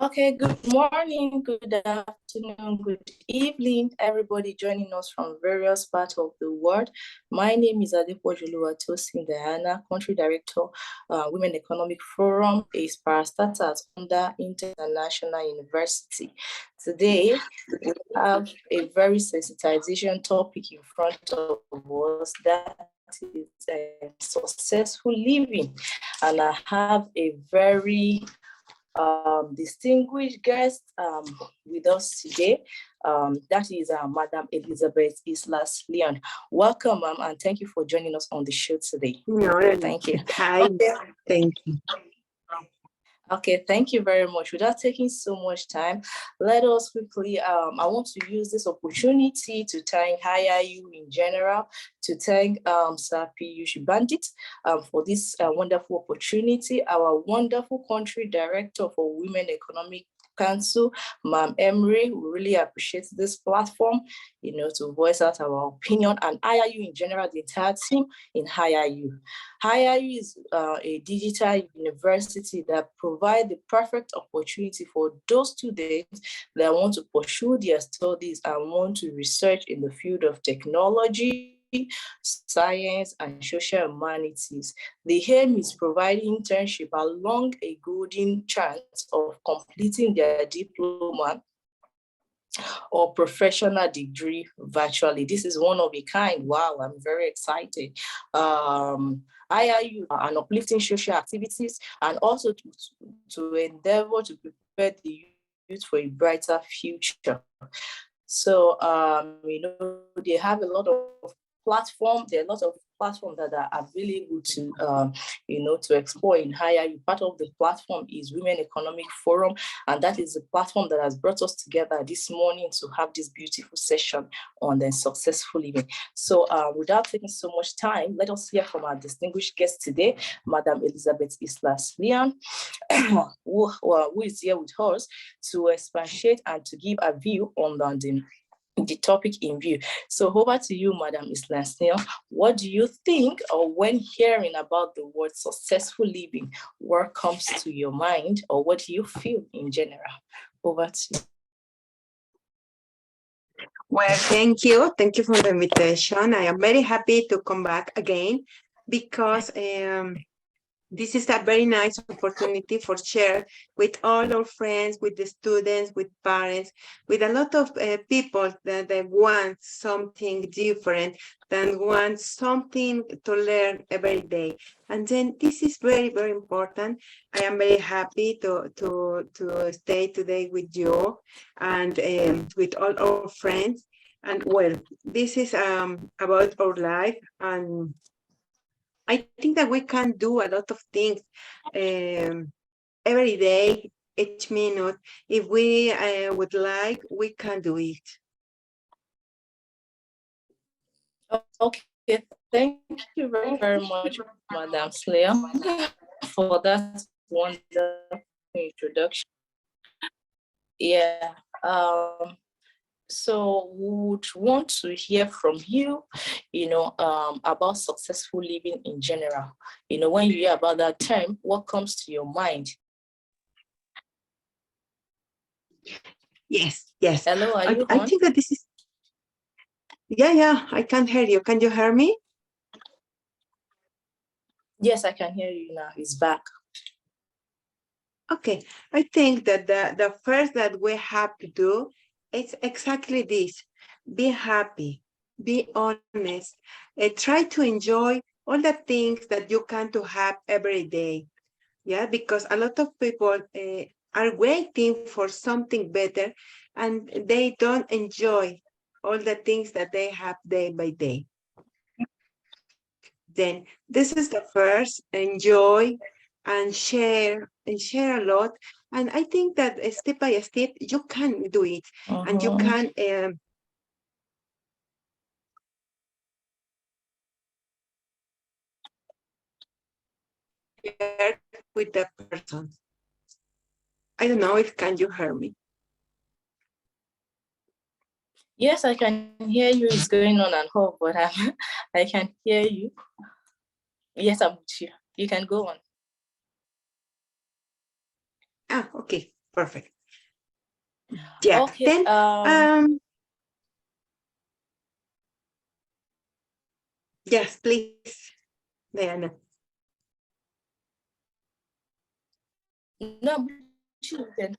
Okay, good morning, good afternoon, good evening, everybody joining us from various parts of the world. My name is Adepoju Oluwatosin, Country Director, Women Economic Forum, a parastatus under International University. Today, we have a very sensitization topic in front of us, that is successful living. And I have a very distinguished guest with us today. That is Madam Elizabeth Islas León. Welcome, ma'am, and thank you for joining us on the show today. No, thank you. Hi, okay. Thank you. Okay, thank you very much. Without taking so much time, let us quickly, I want to use this opportunity to thank IIU in general, to thank Sir Piyush Bandit for this wonderful opportunity, our wonderful country director for Women Economic Council, Ma'am Emery. We really appreciate this platform, to voice out our opinion, and IIU in general, the entire team in IIU. IIU is a digital university that provides the perfect opportunity for those students that want to pursue their studies and want to research in the field of technology, science, and social humanities. The aim is providing internship along a golden chance of completing their diploma or professional degree virtually. This is one of a kind. Wow, I'm very excited. IIU and uplifting social activities, and also to endeavor to prepare the youth for a brighter future. So, they have a lot of platforms. There are a lot of platforms that are available to, to explore in IIU. Part of the platform is Women Economic Forum, and that is the platform that has brought us together this morning to have this beautiful session on the successful living. So, without taking so much time, let us hear from our distinguished guest today, Madam Elizabeth Islas León, who is here with us to expatiate and to give a view on the topic in view. So over to you, Madam Islas León. What do you think, or when hearing about the word successful living, what comes to your mind, or what do you feel in general? Over to you. Well, thank you. Thank you for the invitation. I am very happy to come back again because this is a very nice opportunity for share with all our friends, with the students, with parents, with a lot of people that they want something different, that want something to learn every day. And then this is very, very important. I am very happy to stay today with you and with all our friends. And well, this is about our life, and I think that we can do a lot of things every day, each minute. If we would like, we can do it. Okay, thank you very, very much, Madam León, for that wonderful introduction. Yeah. So would want to hear from you, about successful living in general. When you hear about that term, what comes to your mind? Yes. Hello, are you I think that this is, yeah, I can hear you. Can you hear me? Yes, I can hear you now. He's back. Okay, I think that the first that we have to do is exactly this. Be happy, be honest, try to enjoy all the things that you can to have every day. Yeah, because a lot of people are waiting for something better and they don't enjoy all the things that they have day by day. Then this is the first, enjoy and share a lot. And I think that step by step, you can do it. And you can share with the person. I don't know if can you hear me? Yes, I can hear you. It's going on and off, but I can hear you. Yes, I'm with you. You can go on. Okay, Perfect. Yeah. Okay. Then yes, please, Diana. No, you can,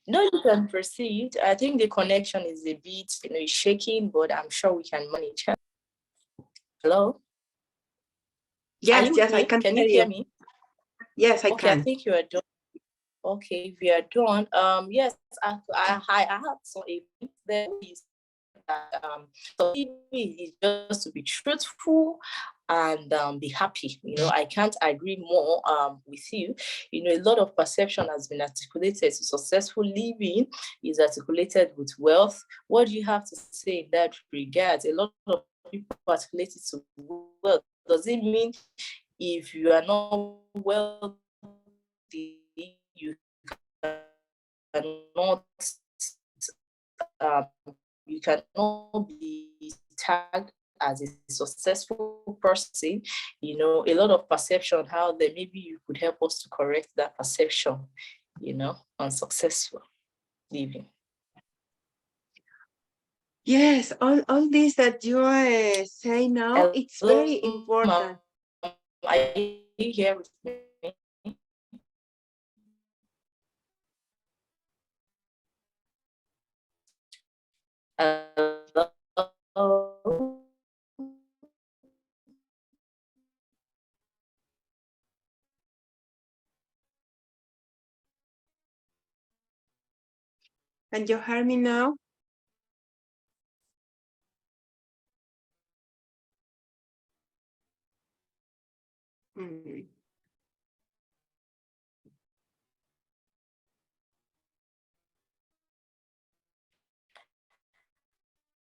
no, you can proceed. I think the connection is a bit, it's shaking, but I'm sure we can manage. Hello? Are Yes, you with yes, I me? can Can you hear hear you. me? Yes, I Okay, I can. think you are done. Okay, we are done. Yes, I have some events there. That so is just to be truthful and be happy. I can't agree more with you. A lot of perception has been articulated. Successful living is articulated with wealth. What do you have to say in that regard? A lot of people articulate it to wealth. Does it mean if you are not wealthy, you cannot um, you cannot be tagged as a successful person? A lot of perception how there maybe you could help us to correct that perception, on successful living. Yes, all this that you say now, it's very Hello, important. are you here with me? Hello? Can you hear me now? Mm.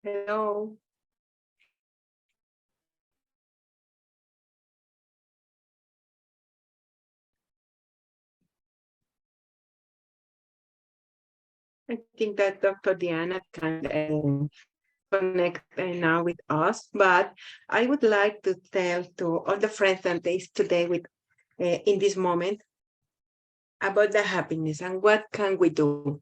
Hello. I think that Dr. Diana can connect now with us, but I would like to tell to all the friends that is today with in this moment about the happiness and what can we do.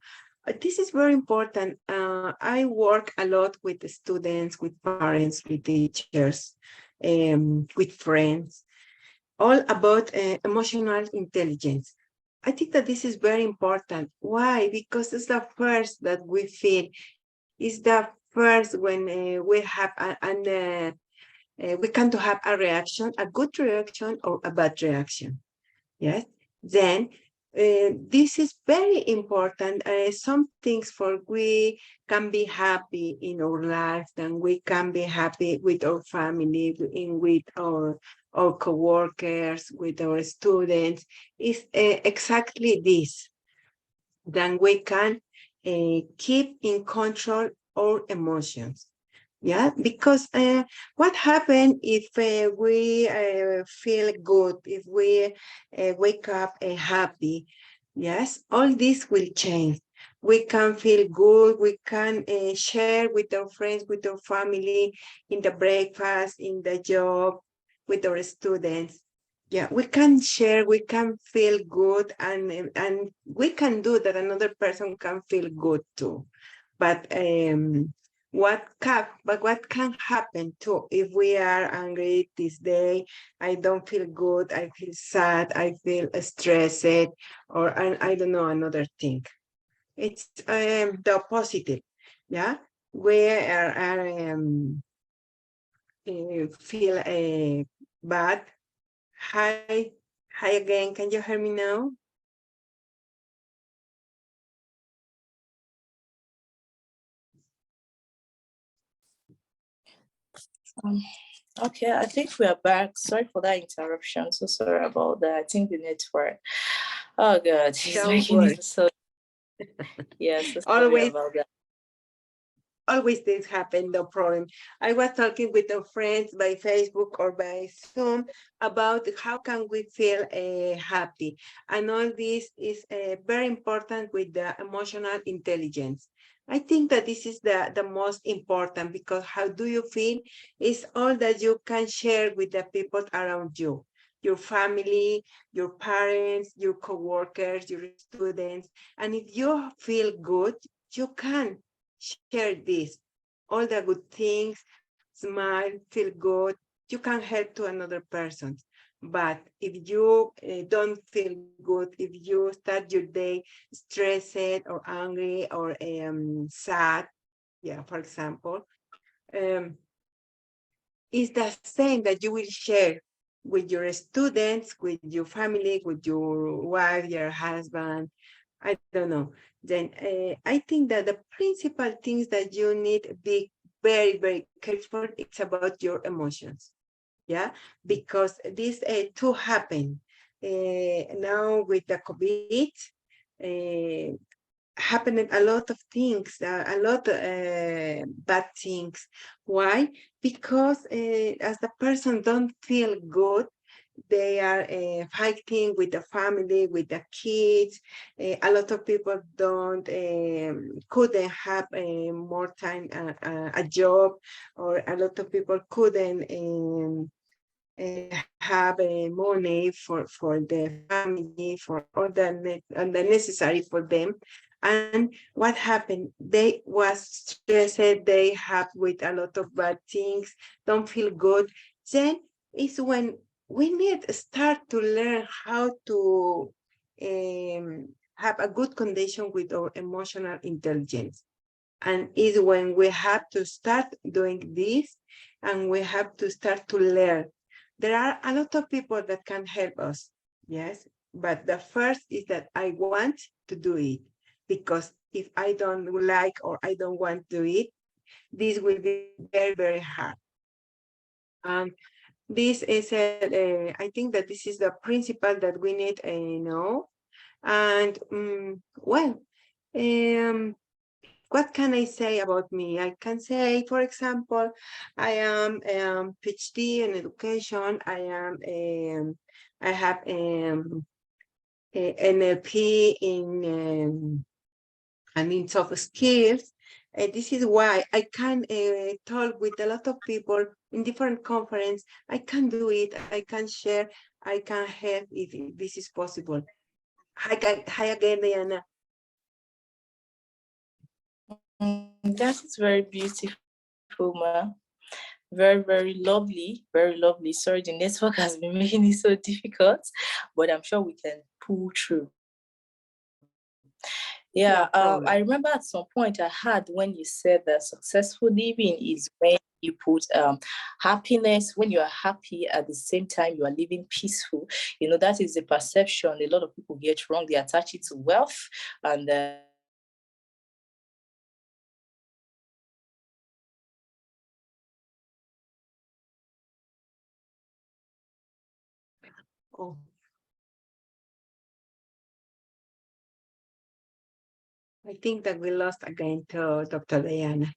This is very important. I work a lot with the students, with parents, with teachers, with friends, all about emotional intelligence. I think that this is very important. Why? Because it's the first that we feel. It's the first when we have we can to have a reaction, a good reaction or a bad reaction. Yes. Then this is very important. Some things for we can be happy in our life, and we can be happy with our family, with our co-workers, with our students. Is exactly this. Then we can keep in control our emotions. Yeah, because what happens if we feel good, if we wake up happy? Yes, all this will change. We can feel good. We can share with our friends, with our family, in the breakfast, in the job, with our students. Yeah, we can share. We can feel good, and we can do that. Another person can feel good too. But what can happen too if we are angry this day? I don't feel good. I feel sad. I feel stressed, or I don't know another thing. It's the positive. Yeah, we feel bad. Hi, hi again. Can you hear me now? Um, okay, I think we are back. Sorry for that interruption. So sorry about that. I think the network. Oh God, he's Don't making worry. it so. Yeah, so sorry Always about that. always this happen, no problem. I was talking with our friends by Facebook or by Zoom about how can we feel happy. And all this is very important with the emotional intelligence. I think that this is the most important, because how do you feel is all that you can share with the people around you. your family, your parents, your coworkers, your students. And if you feel good, you can share this, all the good things, smile, feel good. You can help to another person. But if you don't feel good, if you start your day stressed or angry or sad, yeah, for example, um, it's the same that you will share with your students, with your family, with your wife, your husband. I don't know. Then I think that the principal things that you need to be very, very careful, it's about your emotions. Yeah, because this too happen now with the COVID. Uh, Happening a lot of things, a lot bad things. Why? Because as the person don't feel good, they are fighting with the family, with the kids. A lot of people don't couldn't have more time a job, or a lot of people couldn't have money for the family, for all the necessary for them. And what happened? They was stressed, they have with a lot of bad things, don't feel good. Then is when we need to start to learn how to have a good condition with our emotional intelligence. And is when we have to start doing this, and we have to start to learn. There are a lot of people that can help us, yes, but the first is that I want to do it, because if I don't like or I don't want to do it, this will be very, very hard. This is I think that this is the principle that we need to know. And well, what can I say about me? I can say, for example, I am PhD in education. I have NLP in soft skills. This is why I can talk with a lot of people in different conferences. I can do it. I can share. I can help if this is possible. Hi again, Diana. That is very beautiful, ma. Very, very lovely. Very lovely. Sorry, the network has been making it so difficult, but I'm sure we can pull through. Yeah, No problem. I remember at some point I had when you said that successful living is when you put happiness, when you are happy at the same time you are living peaceful. You know, that is the perception a lot of people get wrong. They attach it to wealth, and Oh, I think that we lost again to Dr. Diana.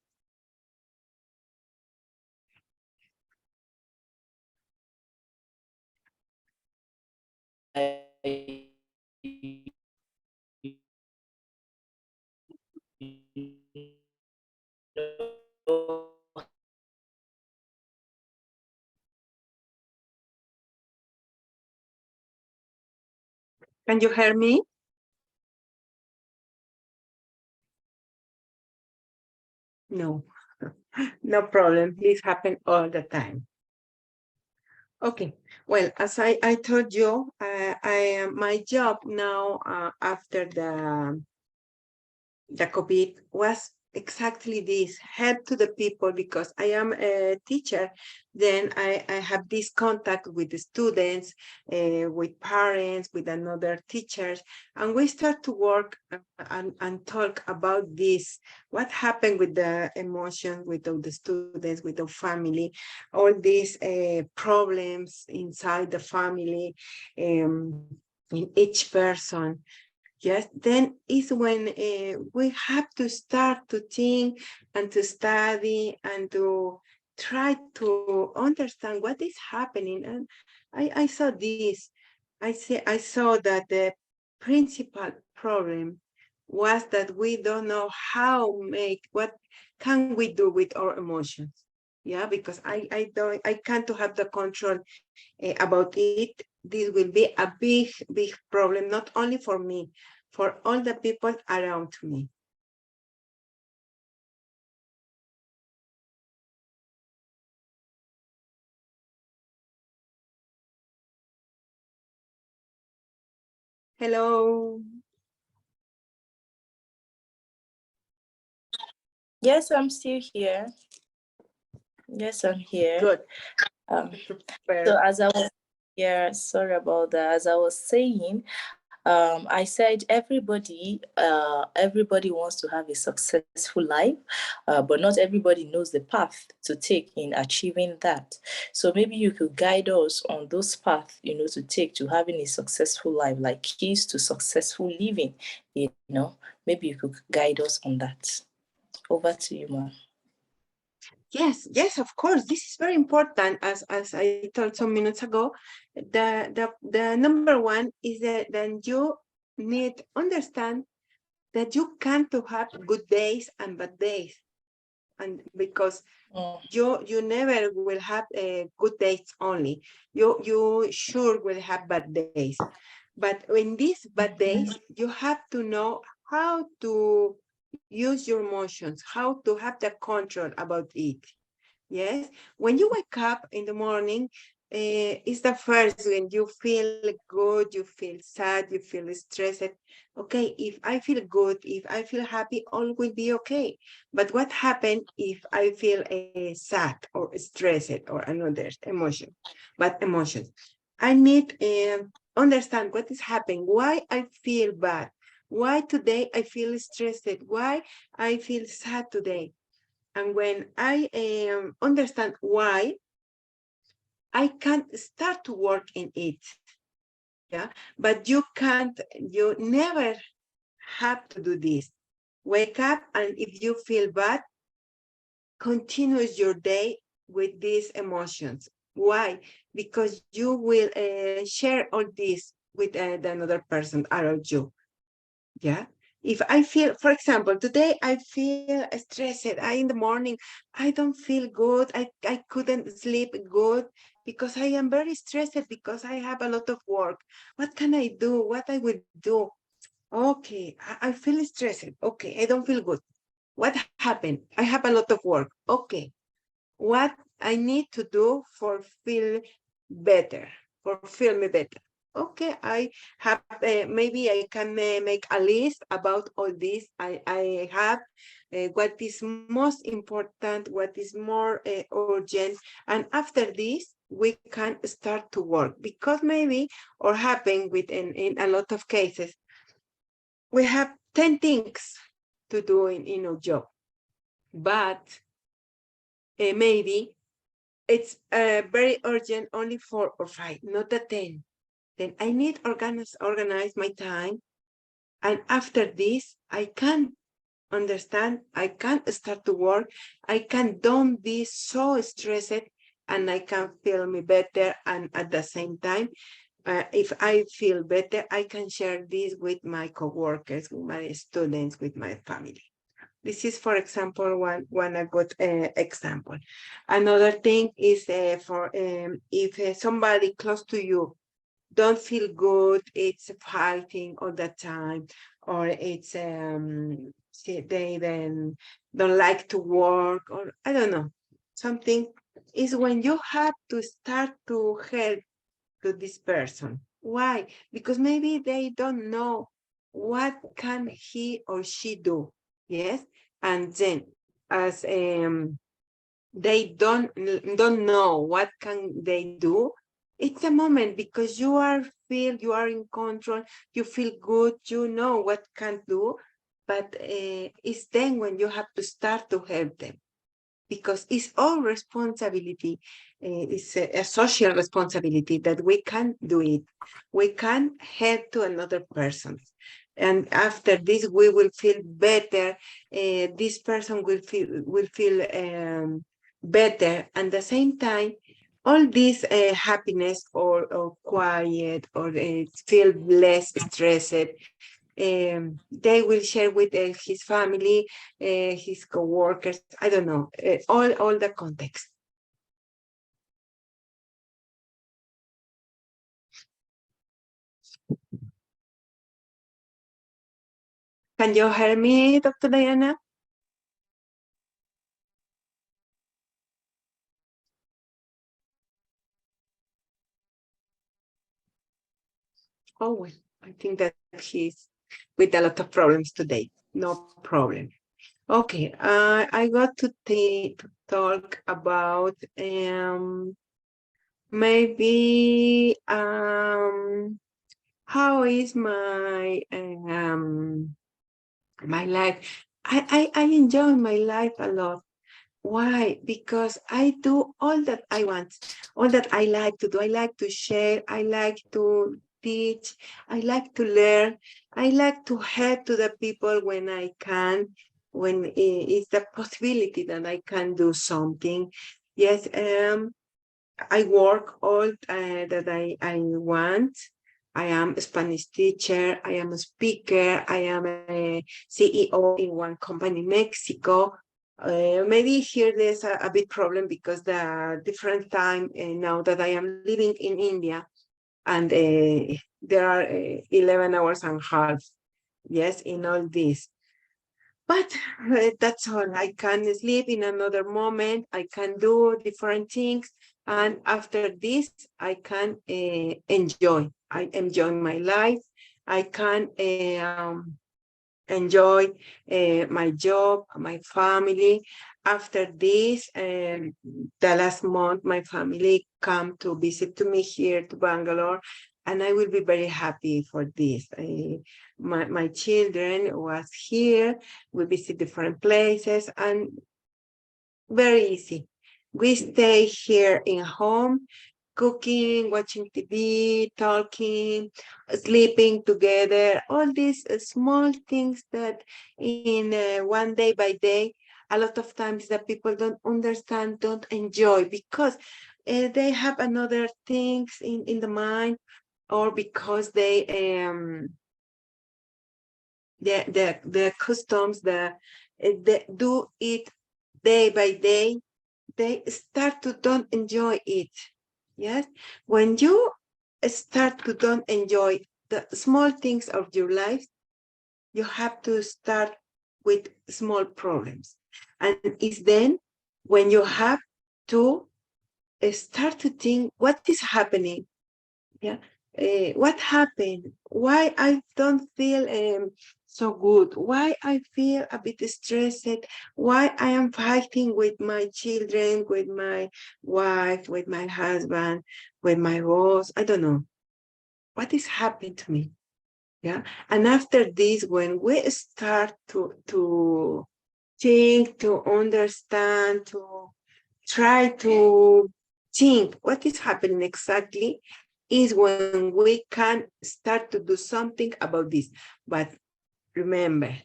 Can you hear me? No, no problem. This happens all the time. Okay, well, as I told you, my job now after the COVID was exactly this, help to the people, because I am a teacher. Then I have this contact with the students, with parents, with another teachers, and we start to work and talk about this, what happened with the emotions, with all the students, with the family, all these problems inside the family, in each person. Yes, then is when we have to start to think and to study and to try to understand what is happening. And I saw this. I saw that the principal problem was that we don't know how make, what can we do with our emotions. Yeah, because I can't have the control about it. this will be a big, big problem, not only for me, for all the people around me. Hello. Yes, I'm still here. Yes, I'm here. Good. Um, so as I was, yeah, sorry about that. As I was saying, I said everybody wants to have a successful life, but not everybody knows the path to take in achieving that. So maybe you could guide us on those paths, to take to having a successful life, like keys to successful living. Maybe you could guide us on that. Over to you, ma'am. Yes, of course. This is very important. As I told some minutes ago, the number one is that you need understand that you can't to have good days and bad days, and because you never will have good days only. You sure will have bad days, but in these bad days you have to know how to use your emotions, how to have the control about it. Yes, when you wake up in the morning, it's the first when you feel good, you feel sad, you feel stressed. Okay, if I feel good, if I feel happy, all will be okay. But what happens if I feel sad or stressed or another emotion? But emotions, I need understand what is happening, why I feel bad, why today I feel stressed, why I feel sad today. And when I understand why, I can start to work in it. Yeah, but you never have to do this. Wake up, and if you feel bad, continue your day with these emotions. Why? Because you will share all this with the another person around you. Yeah. If I feel, for example, today I feel stressed, in the morning, I don't feel good. I couldn't sleep good because I am very stressed because I have a lot of work. What can I do? What I will do? Okay, I feel stressed. Okay, I don't feel good. What happened? I have a lot of work. Okay, what I need to do for feel better, for feel me better. Okay, I have maybe I can make a list about all this. I have what is most important, what is more urgent, and after this we can start to work because maybe or happen with in a lot of cases we have 10 things to do in our job, but maybe it's very urgent, only 4 or 5, not the 10. Then I need organize my time. And after this, I can understand, I can start to work, I can don't be so stressed, and I can feel me better. And at the same time, if I feel better, I can share this with my coworkers, with my students, with my family. This is, for example, one a good example. Another thing is for if somebody close to you don't feel good, it's fighting all the time, or it's they then don't like to work, or I don't know, something is when you have to start to help to this person. Why? Because maybe they don't know what can he or she do. Yes, and then as they don't know what can they do, it's a moment because you are in control, you feel good, you know what can do, but it's then when you have to start to help them, because it's our responsibility. It's a social responsibility that we can do it. We can help to another person. And after this, we will feel better. This person will feel better. And at the same time, all this happiness or quiet or feel less stressed, they will share with his family, his co-workers, I don't know, all the context. Can you hear me, Dr. Diana? Oh, well, I think that he's with a lot of problems today. No problem. Okay, I got to talk about maybe how is my life. I enjoy my life a lot. Why? Because I do all that I want, all that I like to do. I like to share, I like to teach, I like to learn, I like to help to the people when I can, when it's the possibility that I can do something. Yes, I work all that I want. I am a Spanish teacher. I am a speaker. I am a CEO in one company in Mexico. Maybe here there's a big problem because the different time now that I am living in India, and there are 11 hours and a half. Yes, in all this. But that's all. I can sleep in another moment. I can do different things. And after this, I can enjoy. I enjoy my life. I can enjoy my job, my family. After this, the last month, my family come to visit to me here to Bangalore, and I will be very happy for this. My children was here. We visit different places, and very easy. We stay here in home, cooking, watching TV, talking, sleeping together, all these small things that in one day by day, a lot of times that people don't understand, don't enjoy because they have another things in the mind, or because the customs, they do it day by day, they start to don't enjoy it. Yes, when you start to don't enjoy the small things of your life, you have to start with small problems, and it's then when you have to start to think what is happening. Yeah, what happened? Why I don't feel so good? Why I feel a bit stressed? Why I am fighting with my children, with my wife, with my husband, with my boss? I don't know. What is happening to me? Yeah. And after this, when we start to think, to understand, to try to think what is happening exactly, is when we can start to do something about this. But remember,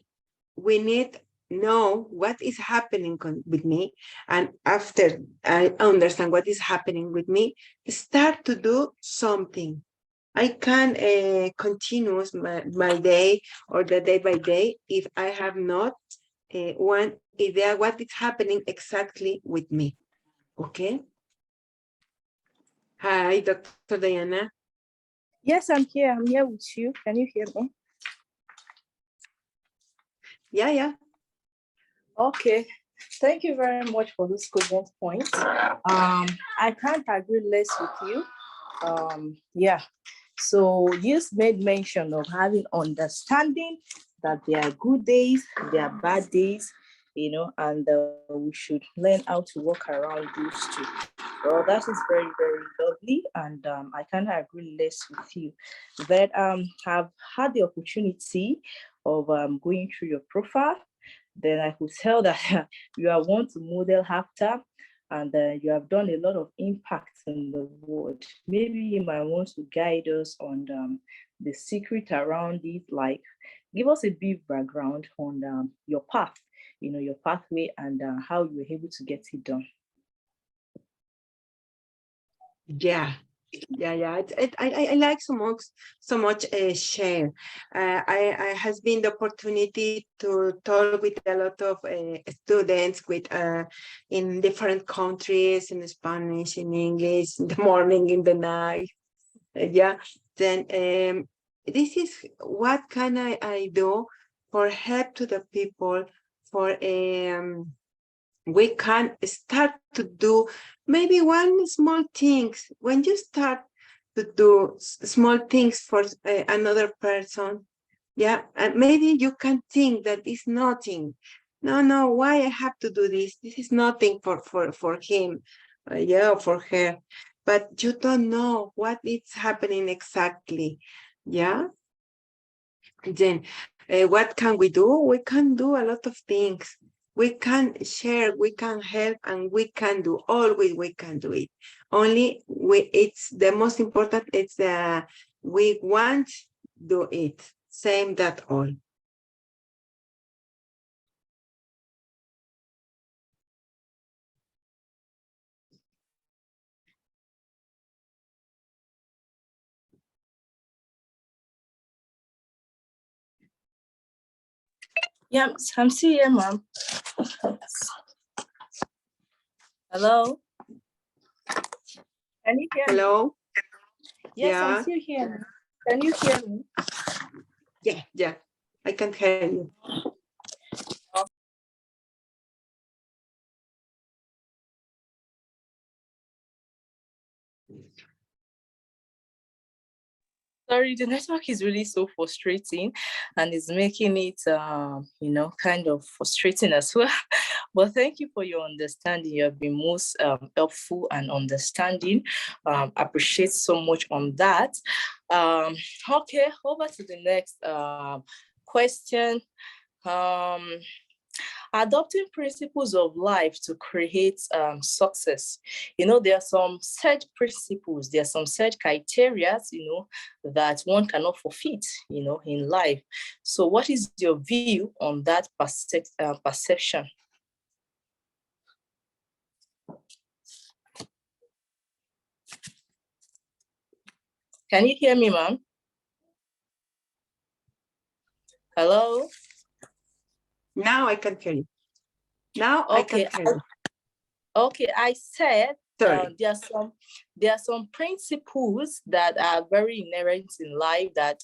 we need know what is happening with me, and after I understand what is happening with me, start to do something. I can continue my day or the day by day if I have not one idea what is happening exactly with me. Okay. Hi, Dr. Diana. Yes, I'm here. I'm here with you. Can you hear me? Yeah. Okay. Thank you very much for this good point. I can't agree less with you. Yeah. So you made mention of having understanding that there are good days, there are bad days, and we should learn how to work around those two. Well, that is very, very lovely, and I can't agree less with you. That have had the opportunity of going through your profile, then I could tell that you are one to model after, and you have done a lot of impact in the world. Maybe you might want to guide us on the secret around it, like give us a brief background on your path, your pathway, and how you were able to get it done. Yeah. I like so much share. I has been the opportunity to talk with a lot of students with in different countries, in Spanish, in English, in the morning, in the night. Yeah. Then this is what can I do for help to the people, for we can start to do maybe one small things. When you start to do small things for another person, yeah, and maybe you can think that it's nothing. No, why I have to do this? This is nothing for him, yeah, for her. But you don't know what is happening exactly, yeah. Then what can we do? We can do a lot of things. We can share, we can help, and we can do, always we can do it. Only it's the most important, it's we want do it. Same that all. Yeah, I'm still here, ma'am. Hello? Can you hear me? Hello? Yes, Yeah. I'm still here. Can you hear me? Yeah, I can hear you. Sorry, the network is really so frustrating and it's making it, kind of frustrating as well. But thank you for your understanding. You have been most helpful and understanding. Appreciate so much on that. Okay, over to the next question. Adopting principles of life to create success. There are some set principles, there are some set criteria, that one cannot forfeit, in life. So what is your view on that perception? Can you hear me, ma'am? Hello? Now I can hear you. Now I can hear you. Okay, I said Sorry. there are some principles that are very inherent in life that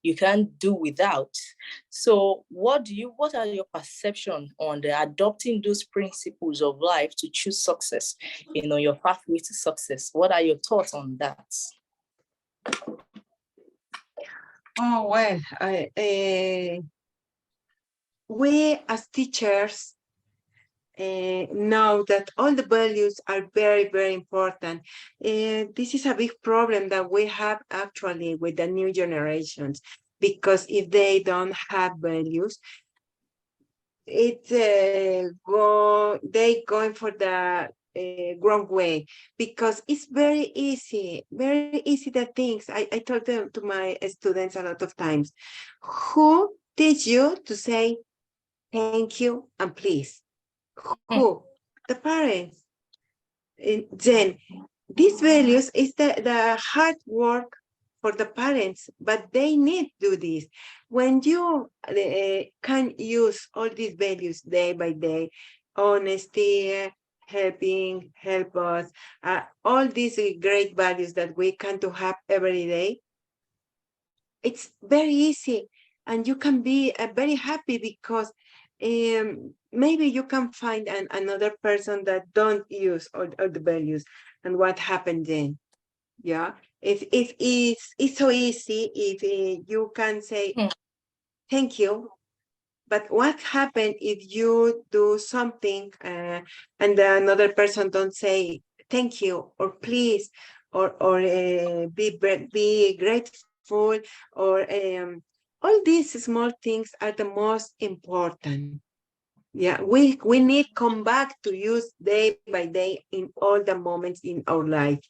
you can't do without. So what are your perception on the adopting those principles of life to choose success, your pathway to success? What are your thoughts on that? Oh, well, we as teachers know that all the values are very, very important. This is a big problem that we have actually with the new generations, because if they don't have values, they going for the wrong way, because it's very easy the things. I told them to my students a lot of times, who teach you to say thank you and please? Who? The parents. Then these values is the hard work for the parents, but they need to do this. When you can use all these values day by day, honesty, help us, all these great values that we can to have every day, it's very easy, and you can be very happy, because maybe you can find another person that don't use all the values, and what happened then? Yeah, if it's so easy if you can say thank you, but what happened if you do something and another person don't say thank you or please, or be grateful, or all these small things are the most important. Yeah, we need come back to use day by day in all the moments in our life.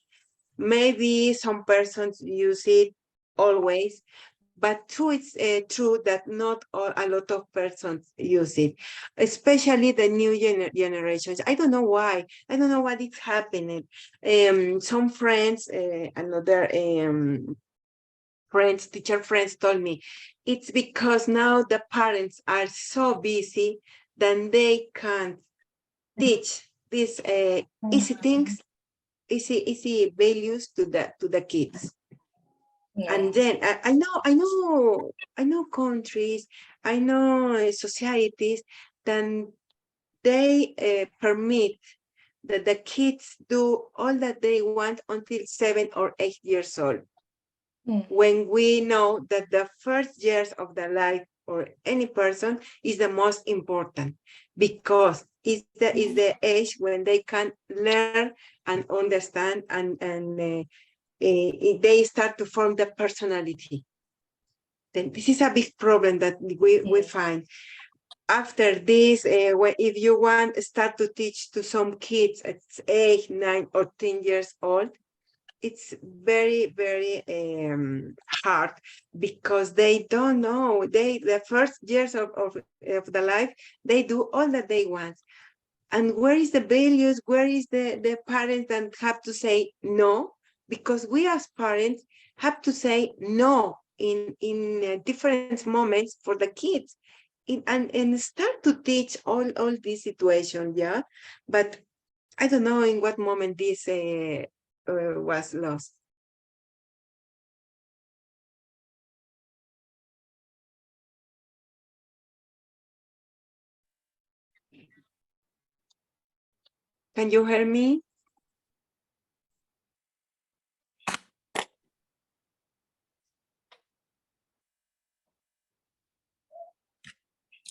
Maybe some persons use it always, but true, it's true that not a lot of persons use it, especially the new generations. I don't know why. I don't know what is happening. Some friends, another friends, teacher friends told me, it's because now the parents are so busy that they can't teach these easy things, easy values to the kids. And then I know countries, I know societies that they permit that the kids do all that they want until 7 or 8 years old. When we know that the first years of the life or any person is the most important, because is the age when they can learn and understand, and they start to form the personality. Then this is a big problem that we find. After this, if you want to start to teach to some kids at 8, 9, or 10 years old, it's very, very hard, because they don't know. The first years of the life, they do all that they want. And where is the values? Where is the parents that have to say no? Because we as parents have to say no in different moments for the kids, and start to teach all these situations. Yeah, but I don't know in what moment this was lost. Can you hear me?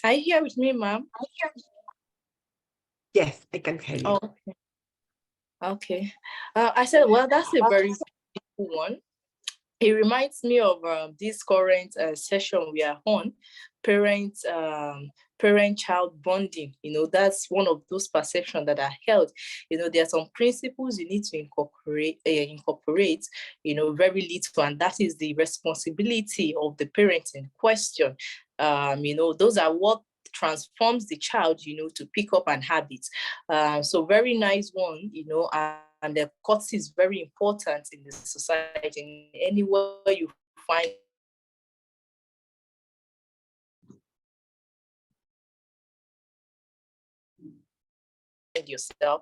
Are you here with me, ma'am? Yes, I can hear you. Oh, okay. I said, well, that's a very cool one. It reminds me of this current session we are on, parent parent-child bonding. That's one of those perceptions that are held. There are some principles you need to incorporate, very little, and that is the responsibility of the parent in question. Those are what transforms the child, to pick up an habit. So very nice one, and the courtesy is very important in the society. Anywhere you find yourself,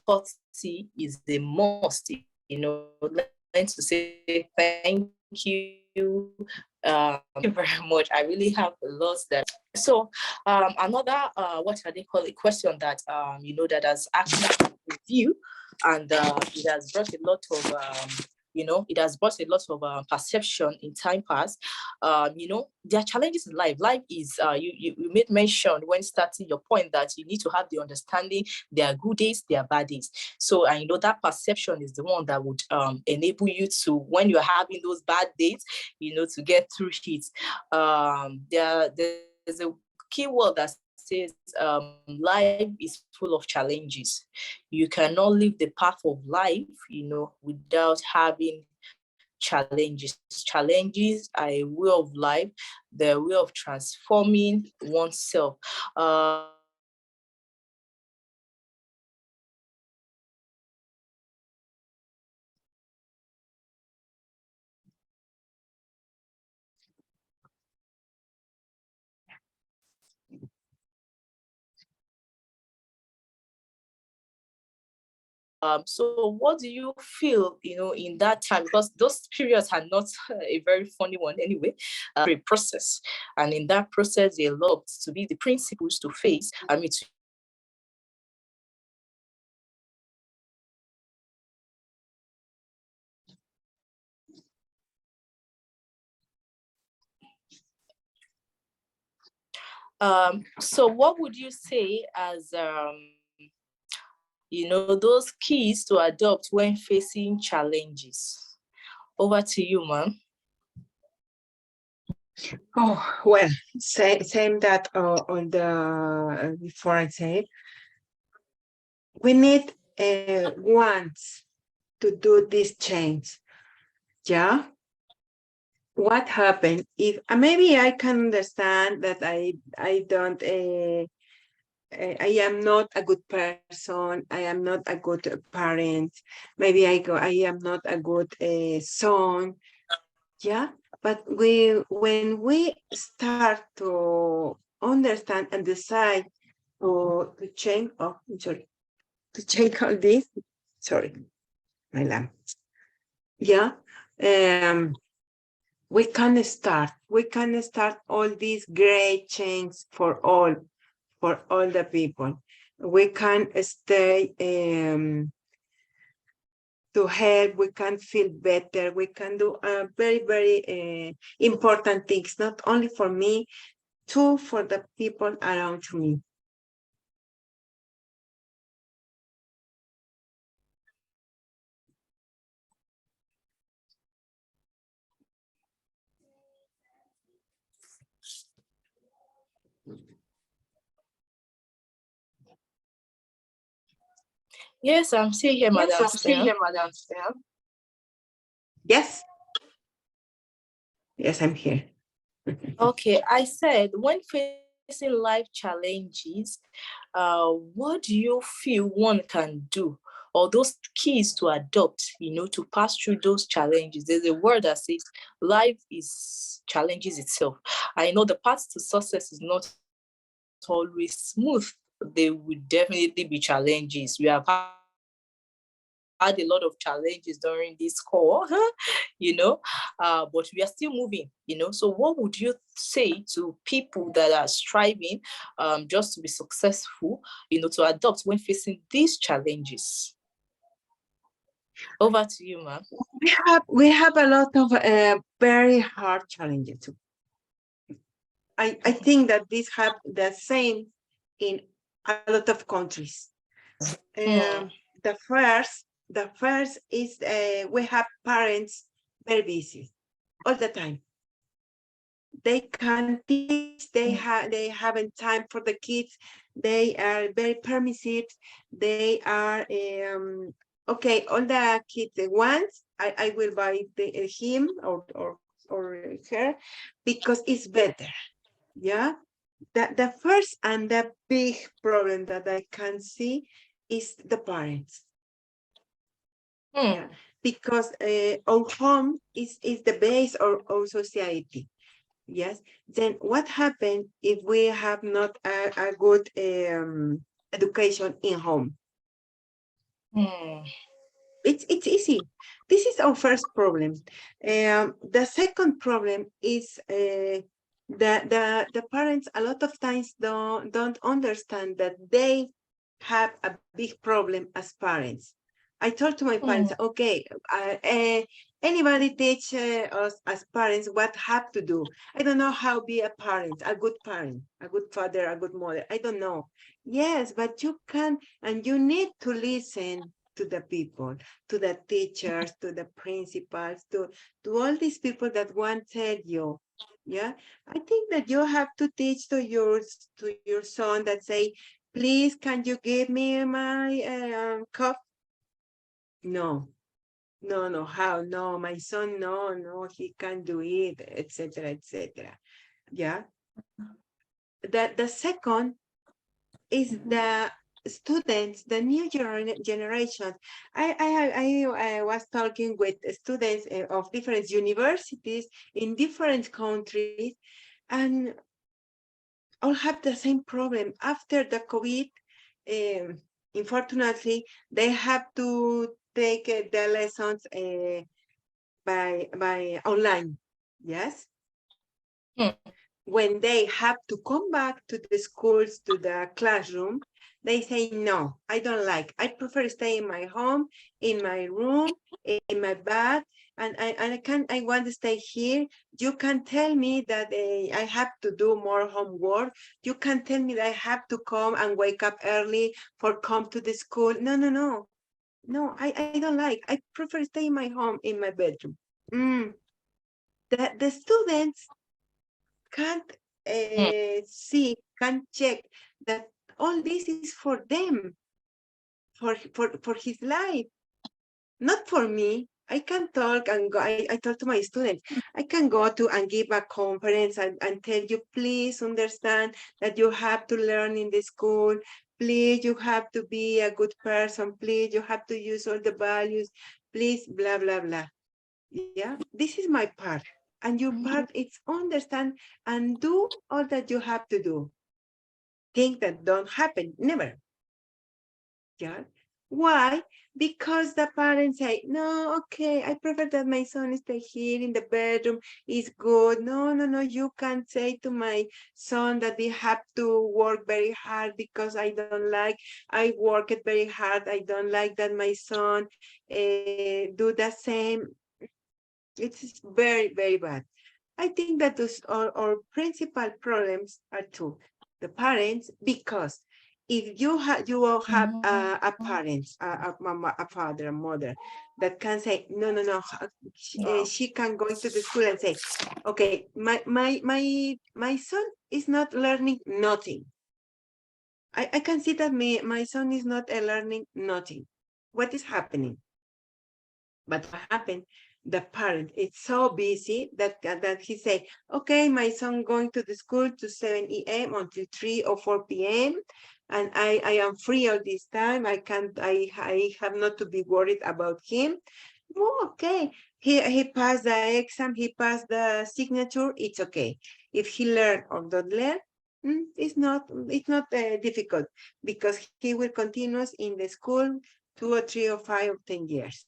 courtesy is the must. Learn to say thank you. Thank you very much. I really have a lot that. So another what are they call it, question that that has actually review, and it has brought a lot of it has brought a lot of perception in time past. There are challenges in life. Life is, you made mention when starting your point that you need to have the understanding there are good days, there are bad days. So I know that perception is the one that would enable you to, when you're having those bad days, to get through it. There's a key word that says life is full of challenges. You cannot live the path of life, without having challenges. Challenges are a way of life, the way of transforming oneself. So what do you feel, in that time? Because those periods are not a very funny one anyway. A process, and in that process, they love to be the principles to face. So what would you say as those keys to adopt when facing challenges? Over to you, ma'am. Oh, well, same that on the before I say, we need once to do this change. Yeah. What happened if maybe I can understand that I don't I am not a good person. I am not a good parent. Maybe I am not a good son. Yeah, but when we start to understand and decide to change. Oh, I'm sorry, to change all this. Sorry, my lamp. Yeah. we can start all these great change for all the people. We can stay to help, we can feel better, we can do very, very important things, not only for me, too, for the people around me. Yes, I'm still here, Yes, Madam I'm still Stern. here, Madam Stern. Yes. Yes, I'm here. Okay, I said when facing life challenges, what do you feel one can do, or those keys to adopt, to pass through those challenges? There's a word that says life is challenges itself. I know the path to success is not always smooth. There will definitely be challenges. We have had a lot of challenges during this call, but we are still moving, So what would you say to people that are striving just to be successful, to adopt when facing these challenges? Over to you, ma'am. We have a lot of very hard challenges. I think that these have the same in a lot of countries. The first is we have parents very busy all the time. They can teach, they haven't time for the kids, they are very permissive, they are okay, all the kids once I will buy him or her because it's better. Yeah, the first and the big problem that I can see is the parents. Yeah, because our home is the base of our society. Yes. Then what happens if we have not a good education in home? It's easy. This is our first problem. The second problem is the parents a lot of times don't understand that they have a big problem as parents. I told to my parents, okay, anybody teach us as parents what have to do. I don't know how be a good parent, a good father, a good mother. I don't know. Yes, but you can, and you need to listen to the people, to the teachers, to the principals, to all these people that want to tell you. Yeah, I think that you have to teach to your son that say, please, can you give me my cup? No, no, how? No, my son, no, he can't do it, etc., etc. Yeah. The second is the students, the new generation. I was talking with students of different universities in different countries, and all have the same problem. After the COVID, unfortunately, they have to take the lessons by online. Yes. When they have to come back to the schools, to the classroom, they say, no, I don't like. I prefer stay in my home, in my room, in my bed, and I want to stay here. You can tell me that I have to do more homework. You can tell me that I have to come and wake up early for come to the school. No. No, I don't like. I prefer stay in my home, in my bedroom. The students can't see, can't check that all this is for them, for his life, not for me. I can talk and go. I talk to my students. I can go to and give a conference and tell you, please understand that you have to learn in the school. Please, you have to be a good person. Please, you have to use all the values. Please, blah, blah, blah. Yeah, this is my part. And your part is understand and do all that you have to do. Things that don't happen, never. Yeah. Why? Because the parents say, no, okay, I prefer that my son stay here in the bedroom. It's good. No, no, no, you can't say to my son that they have to work very hard because I don't like, I work it very hard. I don't like that my son do the same. It's very, very bad. I think that those our principal problems are two. The parents, because if you will have a parent, a mama, a father, a mother that can say, no, no, no, she can go into the school and say, okay, my son is not learning nothing. I can see that my son is not learning nothing. What is happening? But what happened? The parent is so busy that he say, okay, my son going to the school to 7 a.m. until 3 or 4 p.m. And I am free all this time. I have not to be worried about him. Well, okay. He passed the exam, he passed the signature, it's okay. If he learn or don't learn, it's not difficult because he will continue in the school 2 or 3 or 5 or 10 years.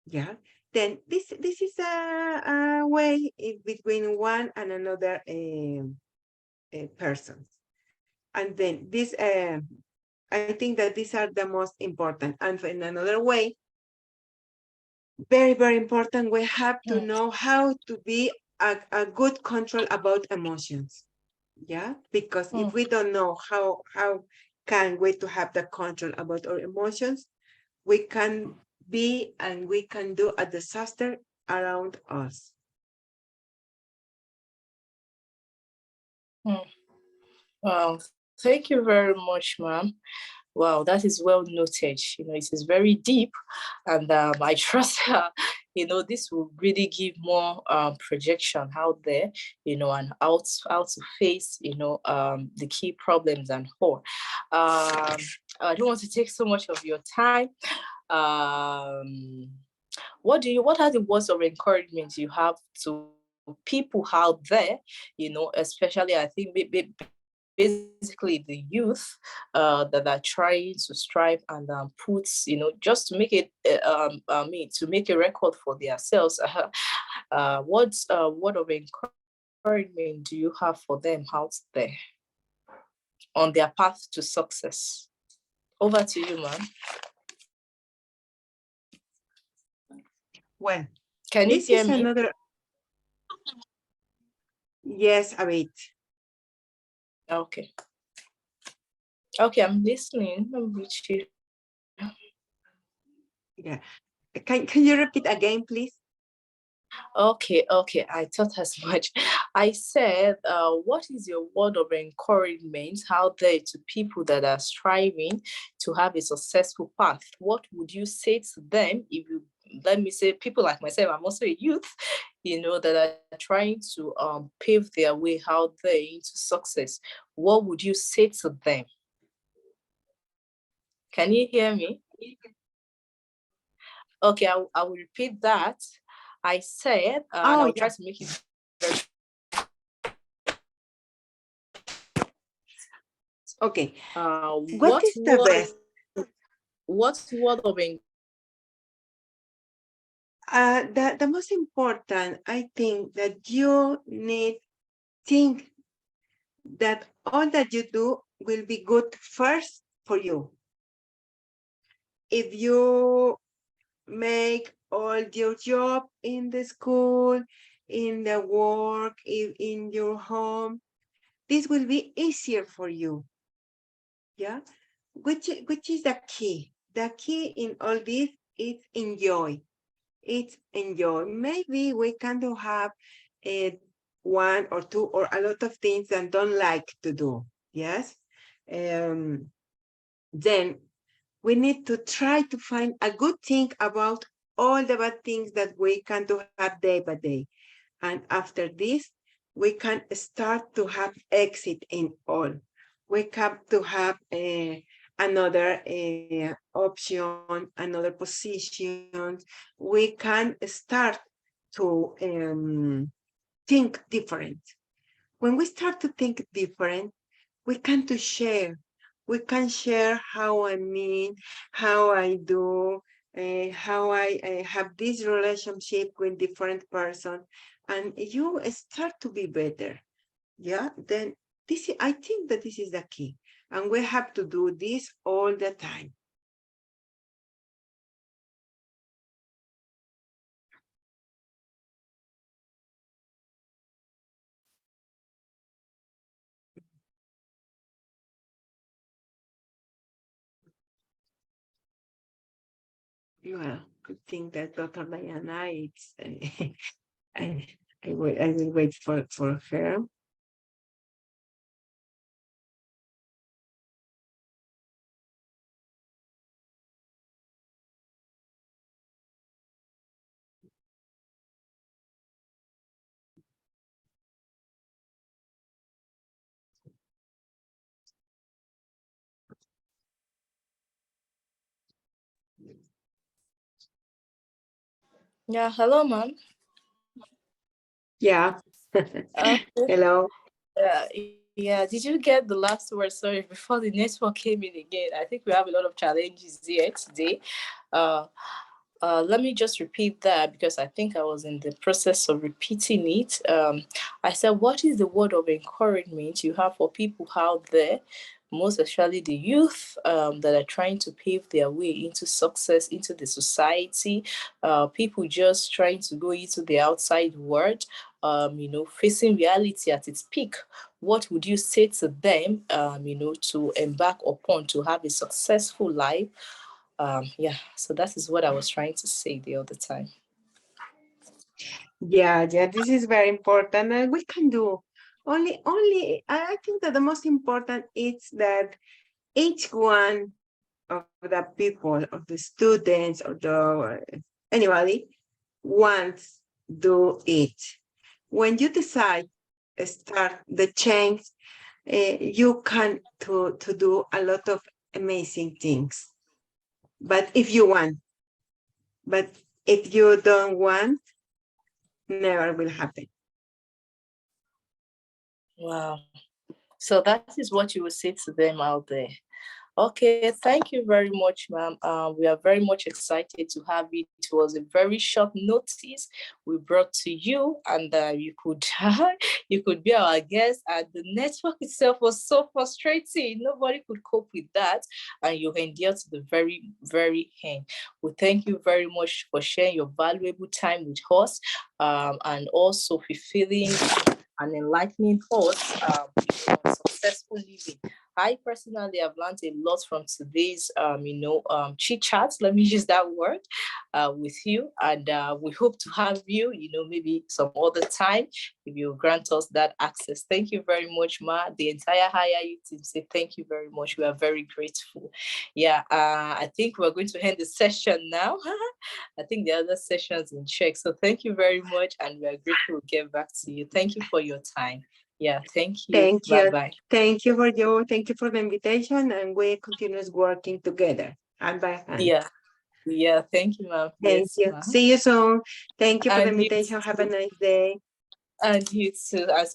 Yeah, then this is a way between one and another person. And then this, I think that these are the most important. And in another way, very, very important, we have to know how to be a good control about emotions. Yeah, because if we don't know how can we to have the control about our emotions, we can be and we can do a disaster around us. Wow, thank you very much, ma'am. Wow, that is well noted. It is very deep, and I trust this will really give more projection out there, and how to face, the key problems and all. I don't want to take so much of your time. Um, what are the words of encouragement you have to people out there, especially I think basically the youth that are trying to strive and put, just to make it, to make a record for themselves. What word of encouragement do you have for them out there on their path to success? Over to you, ma'am. Well, Can you this hear is me? another. Yes, a bit. Okay. Okay, I'm listening. I'm with you. Yeah. Can you repeat again, please? Okay, I thought as much. I said, what is your word of encouragement out there to people that are striving to have a successful path? What would you say to them if you, let me say, people like myself, I'm also a youth, that are trying to pave their way out there into success? What would you say to them? Can you hear me? Okay, I will repeat that. I said, and I will try Yeah. to make it very. Okay. What What is the word best? what word of The most important, I think, that you need think that all that you do will be good first for you. If you make all your job in the school, in the work, in your home, this will be easier for you. Yeah, which is the key. The key in all this is enjoy. It's enjoy. Maybe we can do have one or two or a lot of things that don't like to do. Yes. Then we need to try to find a good thing about all the bad things that we can do have day by day. And after this, we can start to have exit in all. We have to have another option, another position. We can start to think different. When we start to think different, we can to share we can share how I mean, how I do, how I have this relationship with different person, and you start to be better. Yeah, then I think that this is the key, and we have to do this all the time. Well, good thing that Dr. Diana, it's I, I will wait for her. Yeah, hello, ma'am. Yeah. Okay. Hello. Yeah. Did you get the last word? Sorry, before the network came in again. I think we have a lot of challenges here today. Uh, let me just repeat that because I think I was in the process of repeating it. I said, what is the word of encouragement you have for people out there, most especially the youth that are trying to pave their way into success, into the society, people just trying to go into the outside world, facing reality at its peak? What would you say to them, to embark upon to have a successful life? Yeah, so that is what I was trying to say the other time. Yeah, this is very important, and we can do only. I think that the most important is that each one of the people, of the students, or anybody wants do it. When you decide start the change, you can to do a lot of amazing things. But if you want, but if you don't want, never will happen. Wow. So that is what you will say to them out there. Okay, thank you very much, ma'am. We are very much excited to have you. It was a very short notice we brought to you, and you could you could be our guest. And the network itself was so frustrating; nobody could cope with that, and you endured to the very, very end. We thank you very much for sharing your valuable time with us, and also fulfilling and enlightening us on successful living. I personally have learned a lot from today's, chit chat. Let me use that word with you, and we hope to have you, maybe some other time if you grant us that access. Thank you very much, Ma. The entire Higher You team say thank you very much. We are very grateful. Yeah, I think we're going to end the session now. I think the other session's in check. So thank you very much, and we are grateful to get back to you. Thank you for your time. Yeah, thank you. Thank Bye you. bye. Thank you for you. Thank you for the invitation, and we continue working together hand by hand. Yeah. Yeah, thank you, ma'am. Thank Yes, you. ma'am. See you soon. Thank you for the And you invitation. Have a too. nice day. And you too. And so